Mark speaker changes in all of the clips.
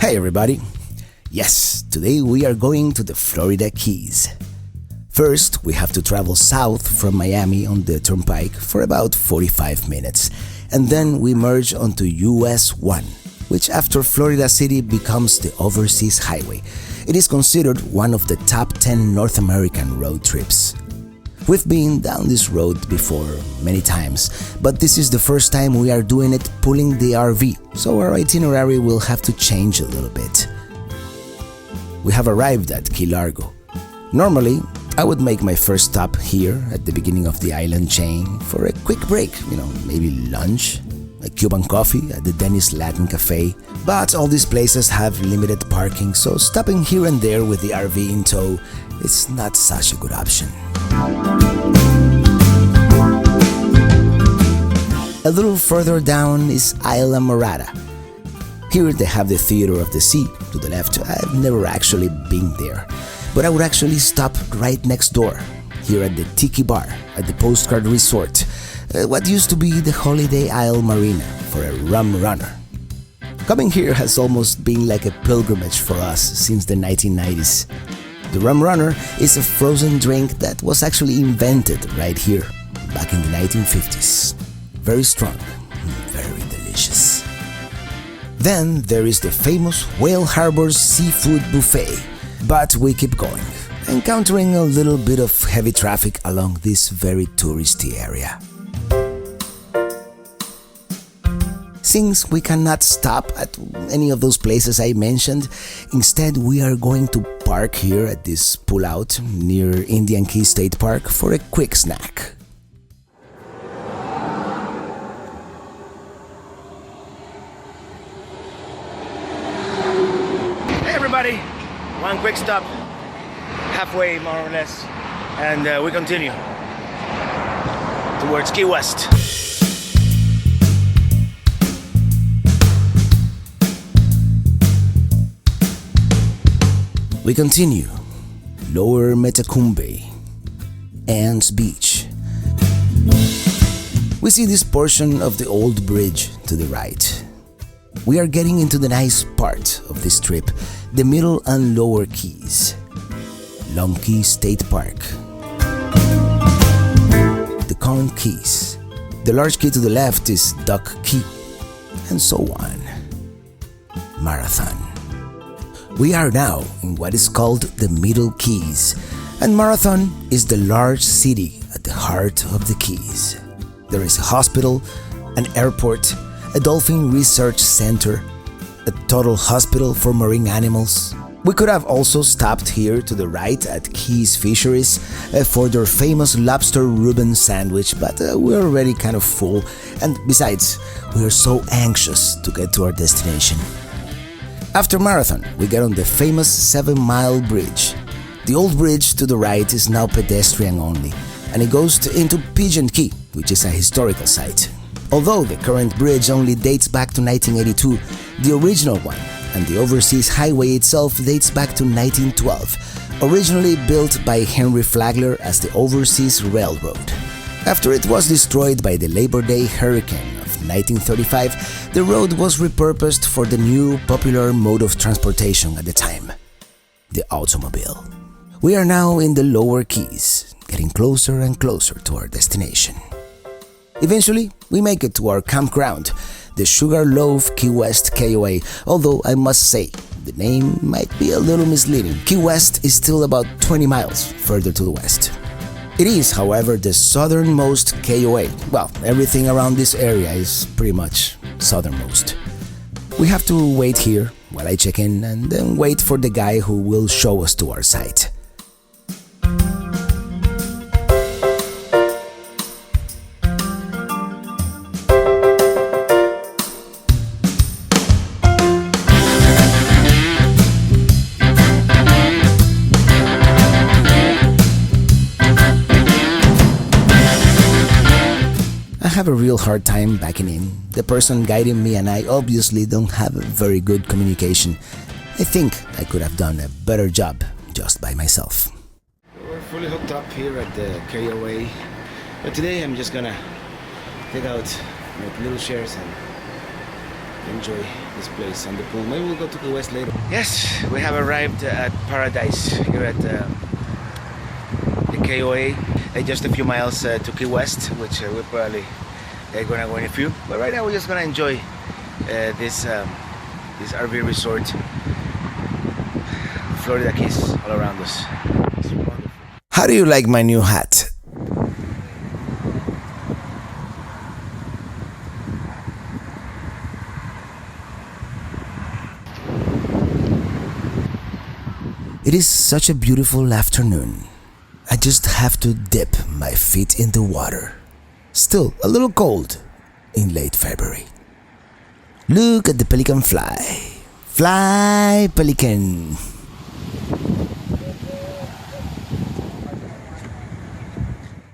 Speaker 1: Hey everybody! Yes, today we are going to the Florida Keys. First, we have to travel south from Miami on the turnpike for about 45 minutes, and then we merge onto US 1, which after Florida City becomes the overseas highway. It is considered one of the top 10 North American road trips. We've been down this road before many times, but this is the first time we are doing it pulling the RV, so our itinerary will have to change a little bit. We have arrived at Key Largo. Normally, I would make my first stop here at the beginning of the island chain for a quick break, maybe lunch, a Cuban coffee at the Denny's Latin Cafe, but all these places have limited parking, so stopping here and there with the RV in tow is not such a good option. A little further down is Islamorada. Here they have the Theater of the Sea to the left. I've never actually been there, but I would actually stop right next door, here at the Tiki Bar at the Postcard Resort, what used to be the Holiday Isle Marina, for a rum runner. Coming here has almost been like a pilgrimage for us since the 1990s. The rum runner is a frozen drink that was actually invented right here, back in the 1950s. Very strong, very delicious. Then there is the famous Whale Harbor's Seafood Buffet. But we keep going, encountering a little bit of heavy traffic along this very touristy area. Since we cannot stop at any of those places I mentioned, instead we are going to park here at this pullout near Indian Key State Park for a quick snack.
Speaker 2: Hey everybody! One quick stop, halfway more or less, and we continue towards Key West.
Speaker 1: We continue, lower Metecumbe, Ann's Beach. We see this portion of the old bridge to the right. We are getting into the nice part of this trip, the Middle and Lower Keys. Long Key State Park. The Cone Keys. The large key to the left is Duck Key, and so on. Marathon. We are now in what is called the Middle Keys, and Marathon is the large city at the heart of the Keys. There is a hospital, an airport, a dolphin research center, a total hospital for marine animals. We could have also stopped here to the right at Keys Fisheries for their famous lobster Reuben sandwich, but we're already kind of full, and besides, we are so anxious to get to our destination. After Marathon, we get on the famous 7-mile bridge. The old bridge to the right is now pedestrian only, and it goes into Pigeon Key, which is a historical site. Although the current bridge only dates back to 1982, the original one and the overseas highway itself dates back to 1912, originally built by Henry Flagler as the Overseas Railroad. After it was destroyed by the Labor Day hurricane of 1935, the road was repurposed for the new popular mode of transportation at the time, the automobile. We are now in the lower Keys, getting closer and closer to our destination. Eventually, we make it to our campground, the Sugarloaf Key West KOA, although I must say, the name might be a little misleading. Key West is still about 20 miles further to the west. It is, however, the southernmost KOA. Well, everything around this area is pretty much southernmost. We have to wait here while I check in and then wait for the guy who will show us to our site. I have a real hard time backing in. The person guiding me and I obviously don't have a very good communication. I think I could have done a better job just by myself.
Speaker 2: We're fully hooked up here at the KOA, but today I'm just gonna take out, make little shares and
Speaker 1: enjoy this place and the pool. Maybe we'll go to Key West later.
Speaker 2: Yes, we have arrived at Paradise here at the KOA. Just a few miles to Key West, which we're probably gonna go in a few. But right now we're just gonna enjoy this RV resort. Florida Keys all around us. It's wonderful.
Speaker 1: How do you like my new hat? It is such a beautiful afternoon. I just have to dip my feet in the water. Still a little cold in late February. Look at the pelican fly. Fly, pelican.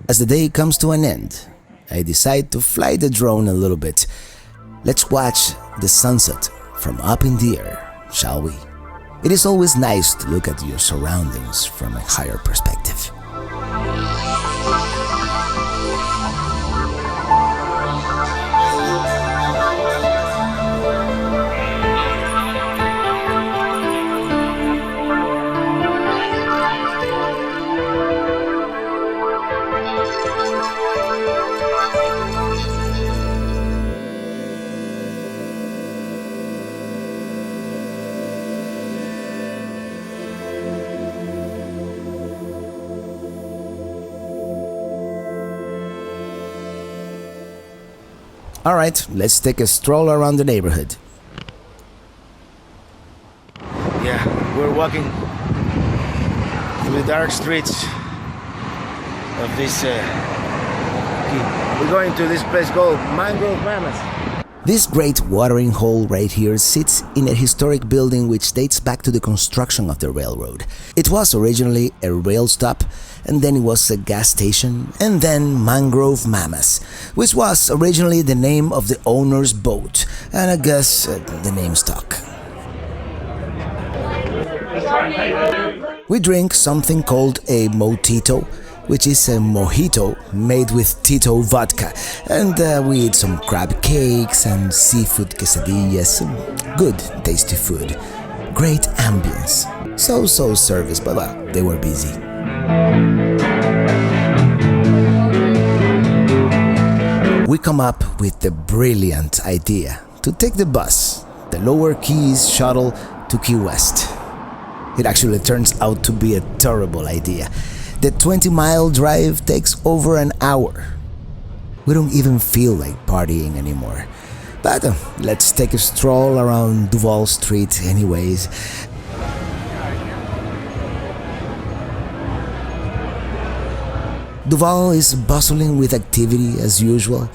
Speaker 1: As the day comes to an end, I decide to fly the drone a little bit. Let's watch the sunset from up in the air, shall we? It is always nice to look at your surroundings from a higher perspective. Alright, let's take a stroll around the neighborhood.
Speaker 2: Yeah, we're walking through the dark streets of this key. We're going to this place called Mangrove Mamas.
Speaker 1: This great watering hole right here sits in a historic building which dates back to the construction of the railroad. It was originally a rail stop, and then it was a gas station, and then Mangrove Mamas, which was originally the name of the owner's boat, and I guess the name stuck. We drink something called a motito, which is a mojito made with Tito vodka, and we eat some crab cakes and seafood quesadillas. Good, tasty food. Great ambience. So service, but well, they were busy. We come up with the brilliant idea to take the bus, the Lower Keys shuttle to Key West. It actually turns out to be a terrible idea. The 20-mile drive takes over an hour. We don't even feel like partying anymore. But let's take a stroll around Duval Street anyways. Duval is bustling with activity as usual.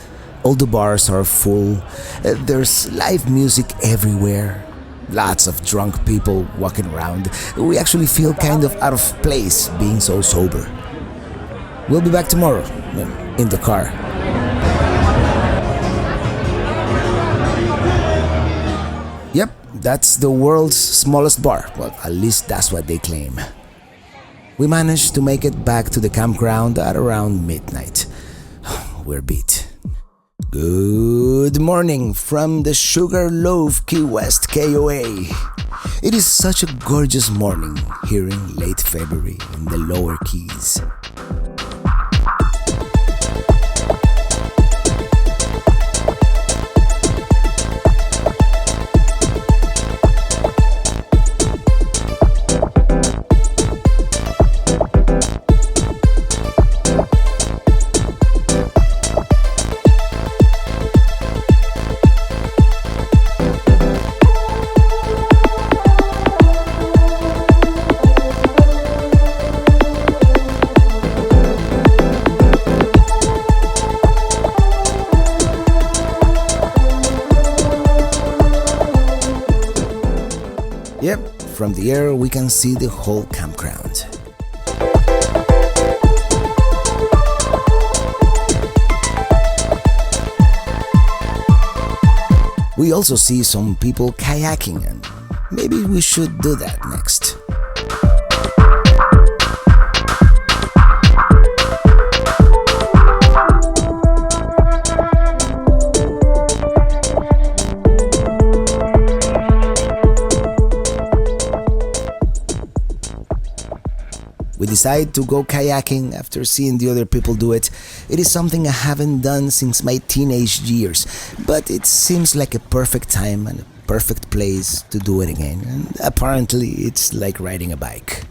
Speaker 1: All the bars are full. There's live music everywhere. Lots of drunk people walking around. We actually feel kind of out of place being so sober. We'll be back tomorrow, in the car. Yep, that's the world's smallest bar. Well, at least that's what they claim. We managed to make it back to the campground at around midnight. We're beat. Good morning from the Sugarloaf Key West KOA. It is such a gorgeous morning here in late February in the Lower Keys. Yep, from the air we can see the whole campground. We also see some people kayaking, and maybe we should do that next. decide to go kayaking after seeing the other people do it. It is something I haven't done since my teenage years, but it seems like a perfect time and a perfect place to do it again, and apparently it's like riding a bike.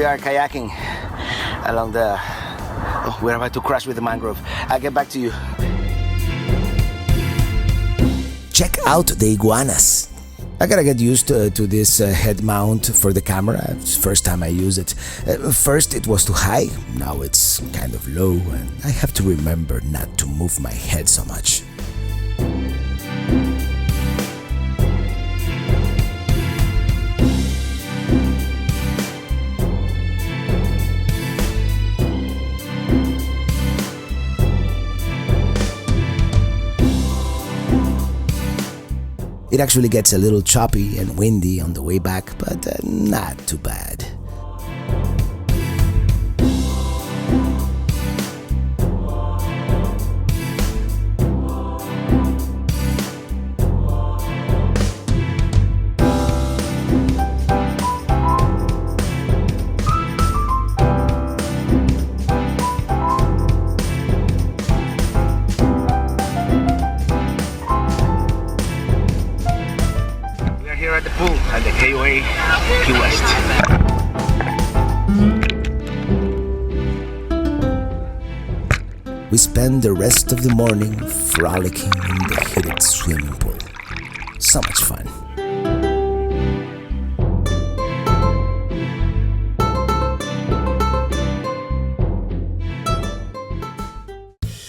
Speaker 2: We are kayaking along the... Oh, we're about to crash with the mangrove. I'll get back to you.
Speaker 1: Check out the iguanas. I gotta get used to this head mount for the camera. It's the first time I use it. First it was too high, now it's kind of low, and I have to remember not to move my head so much. It actually gets a little choppy and windy on the way back, but not too bad.
Speaker 2: At the pool at the KOA Key West.
Speaker 1: We spend the rest of the morning frolicking in the heated swimming pool. So much fun.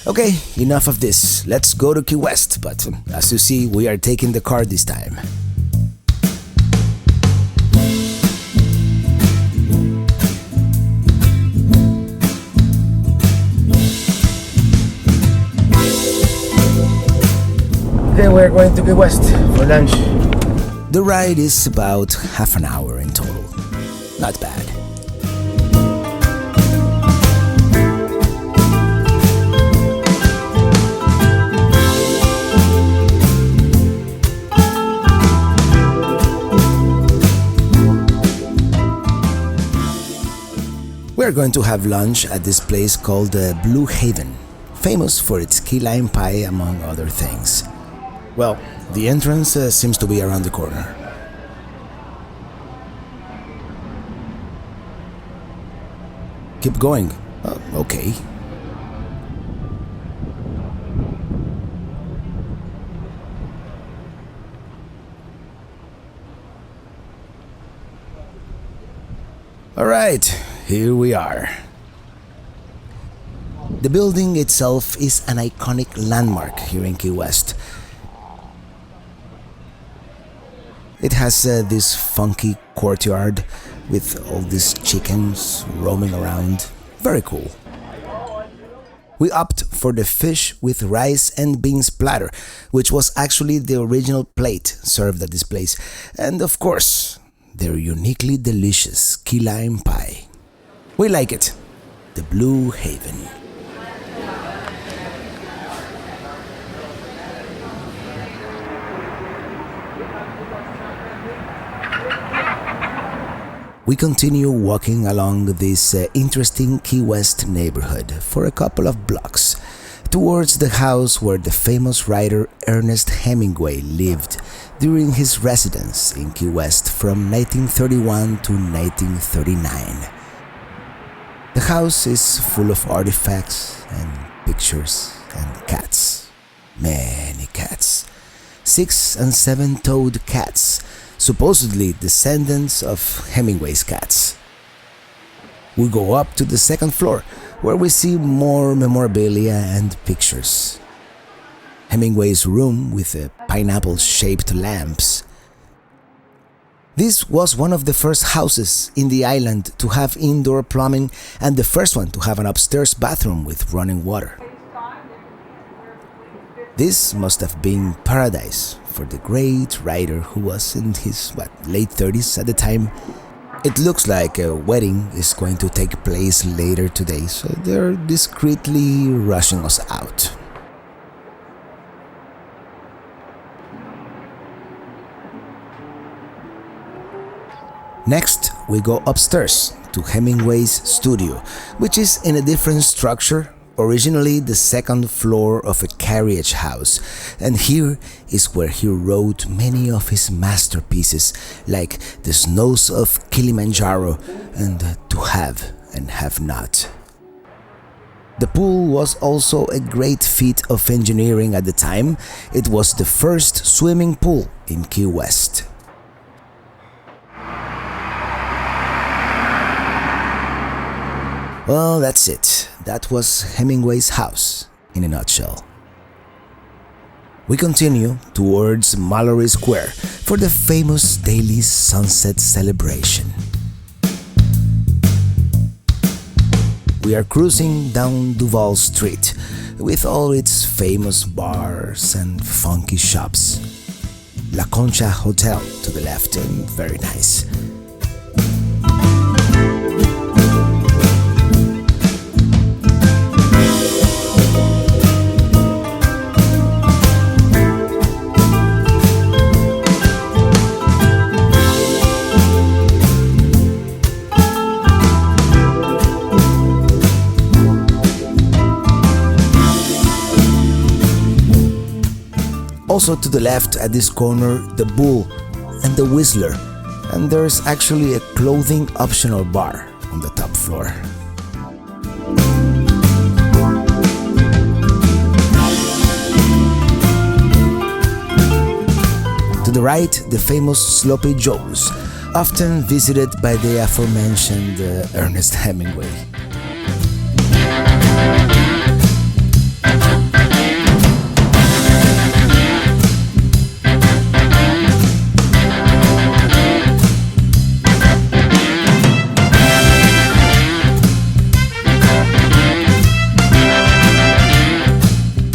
Speaker 1: Okay, enough of this. Let's go to Key West, but as you see, we are taking the car this time.
Speaker 2: Okay, we're going to Key West for lunch.
Speaker 1: The ride is about half an hour in total. Not bad. We're going to have lunch at this place called Blue Haven, famous for its key lime pie among other things. Well, the entrance seems to be around the corner. Keep going. Okay. Alright, here we are. The building itself is an iconic landmark here in Key West. It has this funky courtyard with all these chickens roaming around. Very cool. We opt for the fish with rice and beans platter, which was actually the original plate served at this place. And of course, their uniquely delicious key lime pie. We like it. The Blue Haven. We continue walking along this interesting Key West neighborhood for a couple of blocks towards the house where the famous writer Ernest Hemingway lived during his residence in Key West from 1931 to 1939. The house is full of artifacts and pictures and cats. Many cats. 6- and 7-toed cats, supposedly descendants of Hemingway's cats. We go up to the second floor, where we see more memorabilia and pictures. Hemingway's room with pineapple-shaped lamps. This was one of the first houses in the island to have indoor plumbing and the first one to have an upstairs bathroom with running water. This must have been paradise for the great writer who was in his late 30s at the time. It looks like a wedding is going to take place later today, so they're discreetly rushing us out. Next, we go upstairs to Hemingway's studio, which is in a different structure, originally the second floor of a carriage house, and here is where he wrote many of his masterpieces like The Snows of Kilimanjaro and To Have and Have Not. The pool was also a great feat of engineering at the time. It was the first swimming pool in Key West. Well, that's it. That was Hemingway's house in a nutshell. We continue towards Mallory Square for the famous daily sunset celebration. We are cruising down Duval Street with all its famous bars and funky shops. La Concha Hotel to the left, and very nice. Also to the left at this corner, the Bull and the Whistler, and there's actually a clothing optional bar on the top floor. To the right, the famous Sloppy Joe's, often visited by the aforementioned Ernest Hemingway.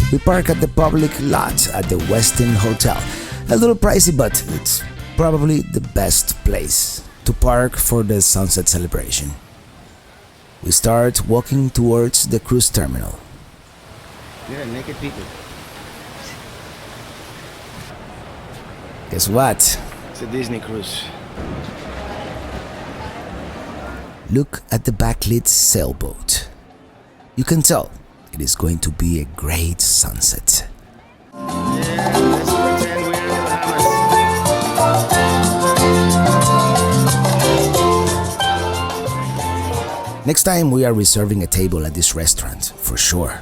Speaker 1: We park at the public lot at the Westin Hotel. A little pricey, but it's probably the best place to park for the sunset celebration. We start walking towards the cruise terminal.
Speaker 2: Yeah, naked people.
Speaker 1: Guess what?
Speaker 2: It's a Disney cruise.
Speaker 1: Look at the backlit sailboat. You can tell it is going to be a great sunset.
Speaker 2: Yeah, let's pretend we're in the Bahamas.
Speaker 1: Next time we are reserving a table at this restaurant, for sure.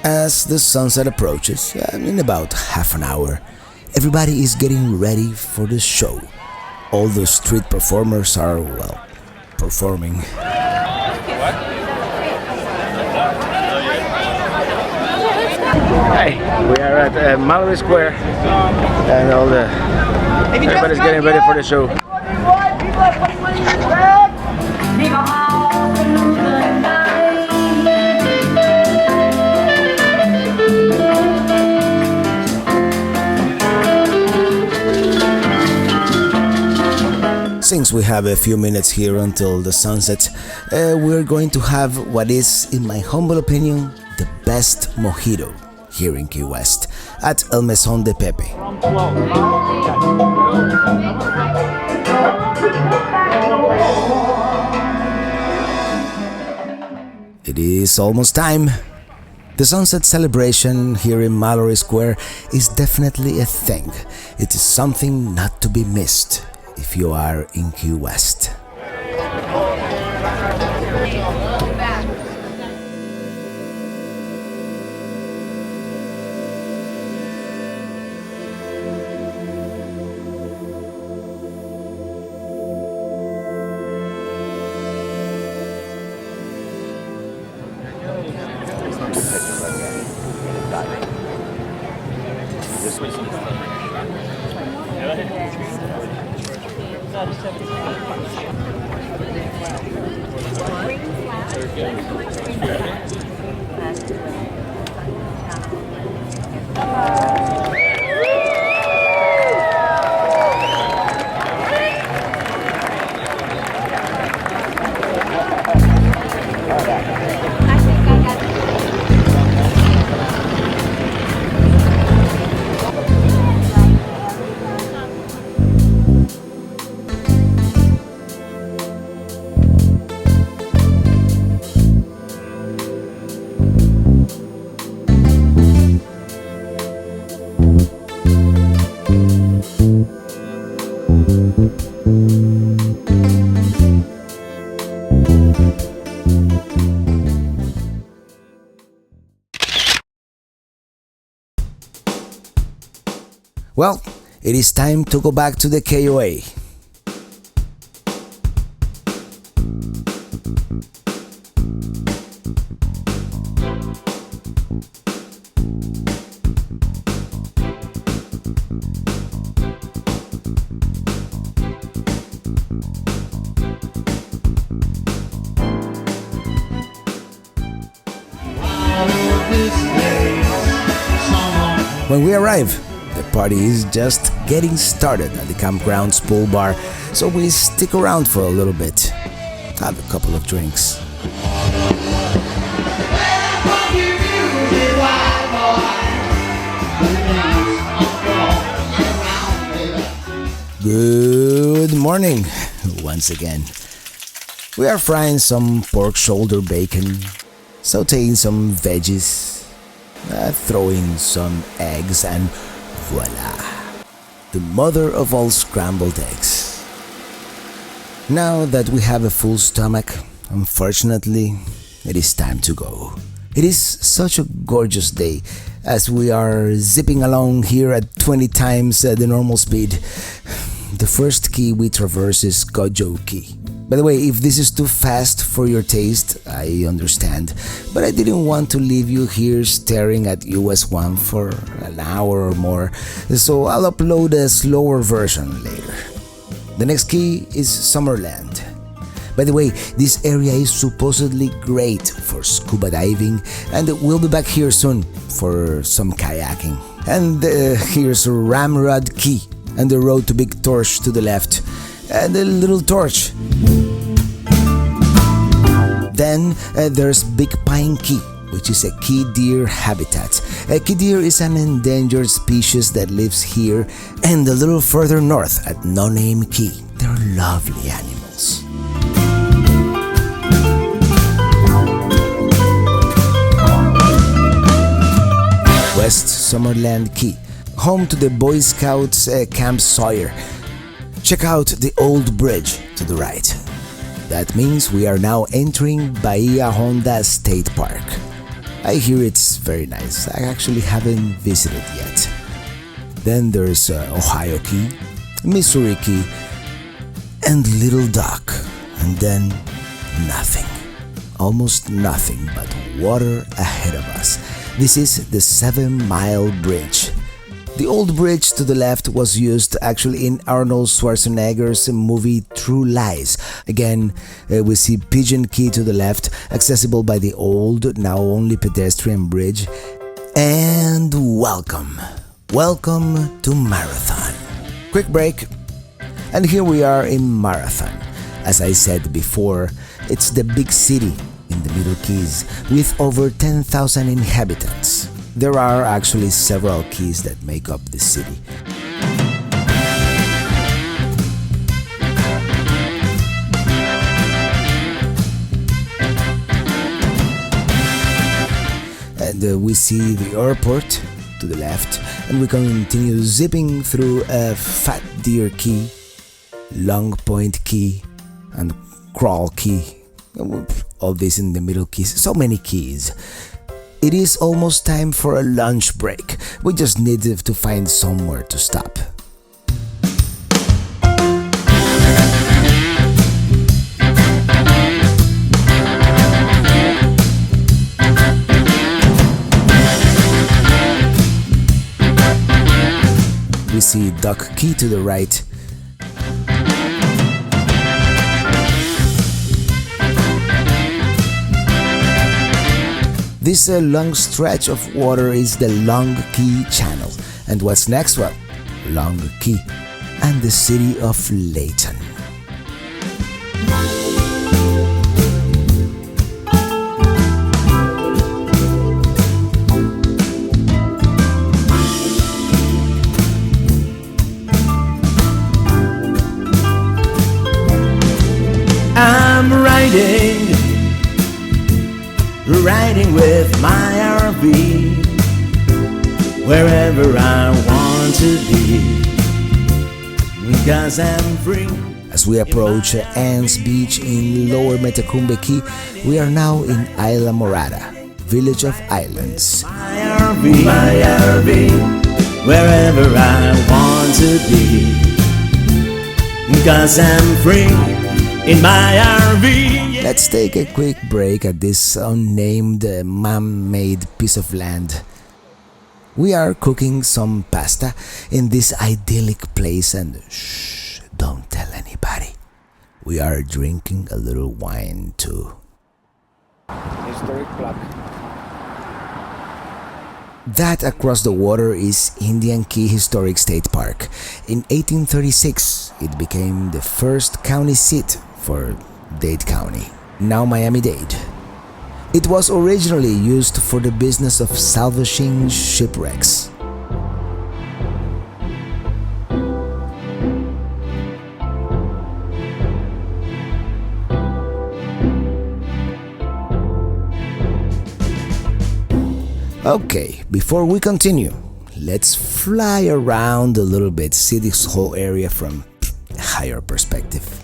Speaker 1: As the sunset approaches, in about half an hour, everybody is getting ready for the show. All the street performers are, performing.
Speaker 2: Hey, we are at Mallory Square, and everybody's getting ready for the show.
Speaker 1: Since we have a few minutes here until the sunset, we're going to have what is, in my humble opinion, the best mojito here in Key West at El Mesón de Pepe. It is almost time. The sunset celebration here in Mallory Square is definitely a thing. It is something not to be missed if you are in Key West. Well, it is time to go back to the KOA. When we arrive, the party is just getting started at the campground's pool bar, so we stick around for a little bit, have a couple of drinks. Good morning, once again. We are frying some pork shoulder bacon, sauteing some veggies, throwing some eggs, and voila, the mother of all scrambled eggs. Now that we have a full stomach, unfortunately, it is time to go. It is such a gorgeous day as we are zipping along here at 20 times the normal speed. The first key we traverse is Cudjoe Key. By the way, if this is too fast for your taste, I understand, but I didn't want to leave you here staring at US 1 for an hour or more, so I'll upload a slower version later. The next key is Summerland. By the way, this area is supposedly great for scuba diving, and we'll be back here soon for some kayaking. And here's Ramrod Key and the road to Big Torch to the left, and a little torch. Then there's Big Pine Key, which is a key deer habitat. A key deer is an endangered species that lives here, and a little further north at No Name Key. They're lovely animals. West Summerland Key, home to the Boy Scouts Camp Sawyer. Check out the old bridge to the right. That means we are now entering Bahia Honda State Park. I hear it's very nice. I actually haven't visited yet. Then there's Ohio Key, Missouri Key, and Little Duck. And then nothing. Almost nothing but water ahead of us. This is the 7 Mile Bridge. The old bridge to the left was used actually in Arnold Schwarzenegger's movie True Lies. Again, we see Pigeon Key to the left, accessible by the old, now only pedestrian bridge. And welcome to Marathon. Quick break. And here we are in Marathon. As I said before, it's the big city in the Middle Keys with over 10,000 inhabitants. There are actually several keys that make up the city. And we see the airport to the left, and we continue zipping through Fat Deer Key, Long Point Key, and Crawl Key. All this in the Middle Keys. So many keys. It is almost time for a lunch break. We just need to find somewhere to stop. We see Duck Key to the right. This long stretch of water is the Long Key Channel. And what's next? Well, Long Key and the city of Leighton.
Speaker 3: I'm riding with my RV, wherever I want to be, because I'm free.
Speaker 1: As we approach Anne's Beach in Lower Metecumbe Key, we are now in Islamorada, village of islands.
Speaker 3: My RV, wherever I want to be, because I'm free in my RV.
Speaker 1: Let's take a quick break at this unnamed man-made piece of land. We are cooking some pasta in this idyllic place, and shh, don't tell anybody. We are drinking a little wine too.
Speaker 2: Historic plaque.
Speaker 1: That across the water is Indian Key Historic State Park. In 1836, it became the first county seat for Dade County, now Miami-Dade. It was originally used for the business of salvaging shipwrecks. Okay, before we continue, let's fly around a little bit, see this whole area from a higher perspective.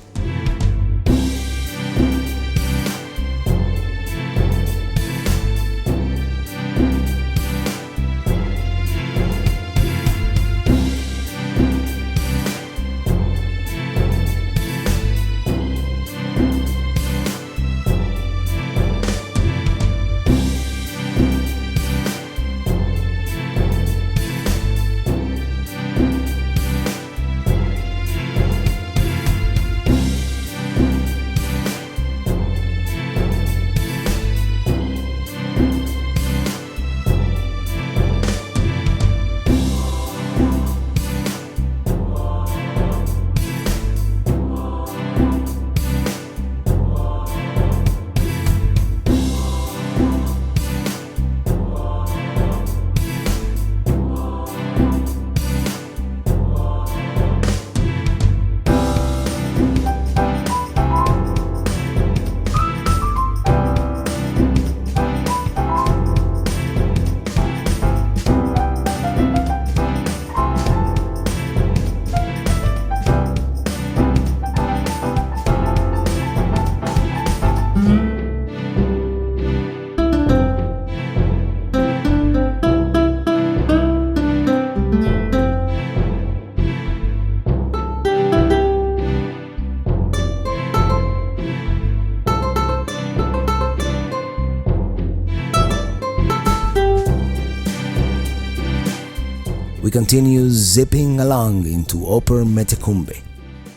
Speaker 1: We continue zipping along into Upper Metecumbe,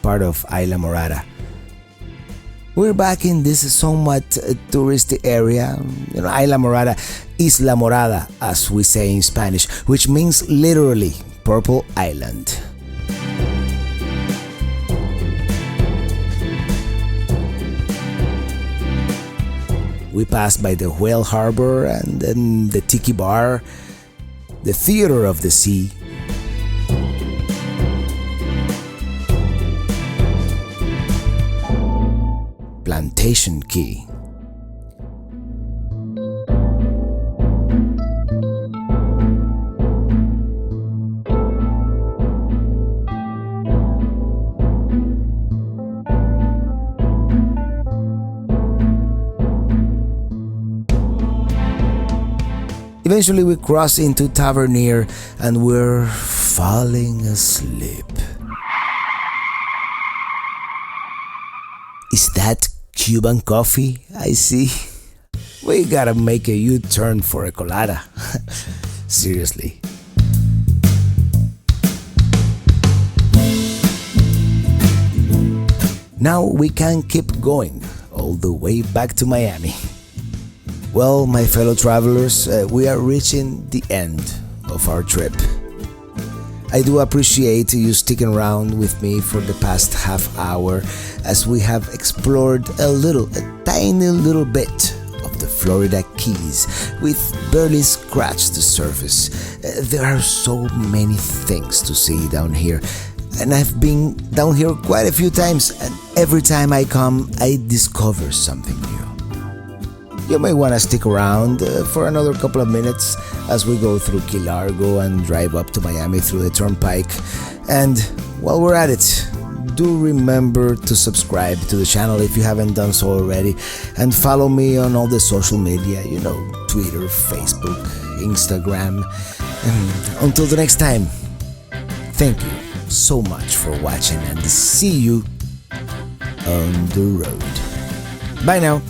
Speaker 1: part of Islamorada. We're back in this somewhat touristy area, Islamorada, as we say in Spanish, which means literally Purple Island. We passed by the whale harbor and then the tiki bar, the theater of the sea. Plantation Key. Eventually we cross into Tavernier and we're falling asleep. Is that Cuban coffee I see? We gotta make a U-turn for a colada. Seriously. Now we can keep going all the way back to Miami. Well, my fellow travelers, we are reaching the end of our trip. I do appreciate you sticking around with me for the past half hour as we have explored a tiny little bit of the Florida Keys. We've barely scratched the surface. There are so many things to see down here, and I've been down here quite a few times, and every time I come, I discover something new. You may want to stick around for another couple of minutes as we go through Key Largo and drive up to Miami through the Turnpike. And while we're at it, do remember to subscribe to the channel if you haven't done so already, and follow me on all the social media, Twitter, Facebook, Instagram. And until the next time, thank you so much for watching, and see you on the road. Bye now.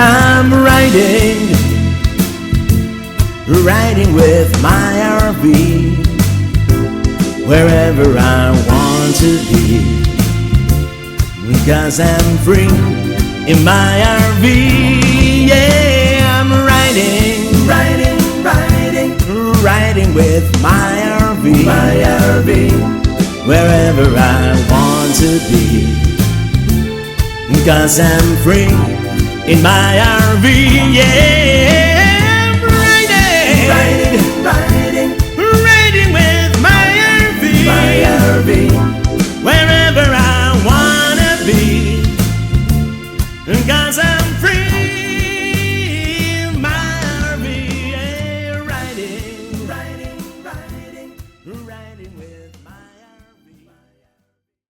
Speaker 3: I'm riding with my RV wherever I want to be, because I'm free in my RV. Yeah, I'm riding with my RV, wherever I want to be, because I'm free in my RV. Yeah, I'm riding with my RV, wherever I wanna be, because